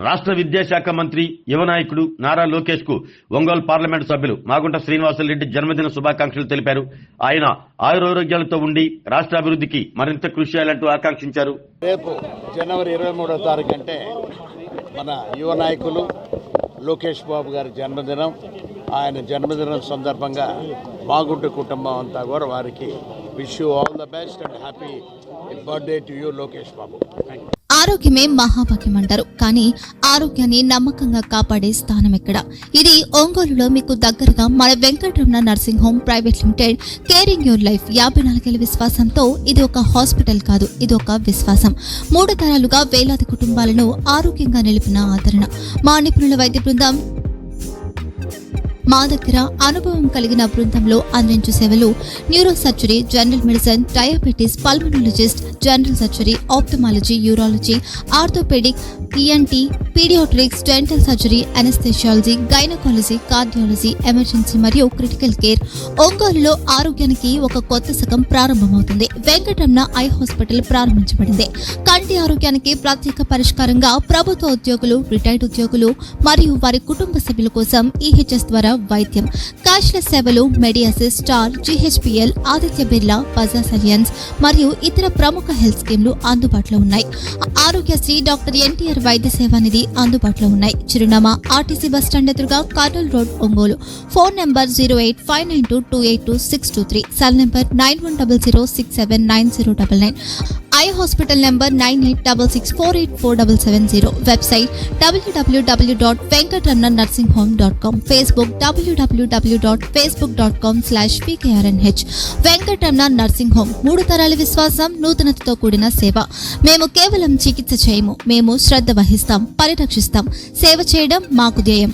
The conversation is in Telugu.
రాష్ట్ర విద్యాశాఖ మంత్రి యువ నాయకుడు నారా లోకేష్ కు ఒంగోలు పార్లమెంటు సభ్యులు మాగుంట శ్రీనివాసరెడ్డి జన్మదిన శుభాకాంక్షలు తెలిపారు. ఆయన ఆయురారోగ్యాలతో ఉండి రాష్ట్ర అభివృద్ధికి మరింత కృషి చేయాలంటూ ఆకాంక్షించారు. రేపు జనవరి 23వ తారీఖు అంటే మన యువ నాయకులు లోకేష్ బాబు గారి జన్మదినం. ఆయన జన్మదినం సందర్భంగా మాగుంట కుటుంబం అంతా కూడా వారికి wish you all the best and happy birthday to you Lokesh Babu. ఆరోగ్యమే మహాభాగ్యం అంటారు, కానీ ఆరోగ్యాన్ని నమ్మకంగా కాపాడే స్థానం ఎక్కడ? ఇది ఒంగోలులో మీకు దగ్గరగా మన Venkataramana nursing home private limited. Caring your life 54 ఏళ్ల విశ్వాసంతో ఇది ఒక హాస్పిటల్ కాదు, ఇది ఒక విశ్వాసం. 3 తరాలుగా వేలాది కుటుంబాలను ఆరోగ్యంగా నిలిపిన ఆదరణ. మా నిపుణుల వైద్య బృందం మా దగ్గర అనుభవం కలిగిన బృందంలో అందించే సేవలు neuro surgery, general medicine, diabetes, pulmonologist, general surgery, ophthalmology, urology, orthopaedic, ENT, paediatrics, dental surgery, anaesthesiology, gynaecology, cardiology, emergency మరియు క్రిటికల్ కేర్. ఒంగోలులో ఆరోగ్యానికి ఒక కొత్త శకం ప్రారంభమవుతుంది. వెంకటరమణ ఐ హాస్పిటల్ ప్రారంభించబడింది. కంటి ఆరోగ్యానికి ప్రత్యేక పరిష్కారంగా ప్రభుత్వ ఉద్యోగులు, రిటైర్డ్ ఉద్యోగులు మరియు వారి కుటుంబ సభ్యుల కోసం ఈహెచ్ఎస్ ద్వారా వైద్యం, క్యాష్లెస్ సేవలు, మెడియాసిస్, స్టార్, జీహెచ్పీఎల్, ఆదిత్య బిర్లా, బజాజ్ అలియన్స్ మరియు ఇతర ప్రముఖ హెల్త్ స్కీమ్లు అందుబాటులో ఉన్నాయి. ఆరోగ్యశ్రీ, డాక్టర్ ఎన్టీఆర్ వైద్య సేవా నిధి అందుబాటులో ఉన్నాయి. చిరునామా ఆర్టీసీ బస్టాండ్ ఎదురుగా, Kurnool road, Ongole. Phone number 08592282623, cell number 9100679099, eye hospital number 9866484770, website www.venkatramanarsinghome.com, Facebook www.facebook.com/pkrnh. Venkataramana nursing home, 3 తరాల విశ్వాసం, నూతనతతో కూడిన సేవ. మేము కేవలం చికిత్స చేయము, మేము శ్రద్ధ వహిస్తాం, పరిరక్షిస్తాం. సేవ చేయడం మాకు ధ్యేయం.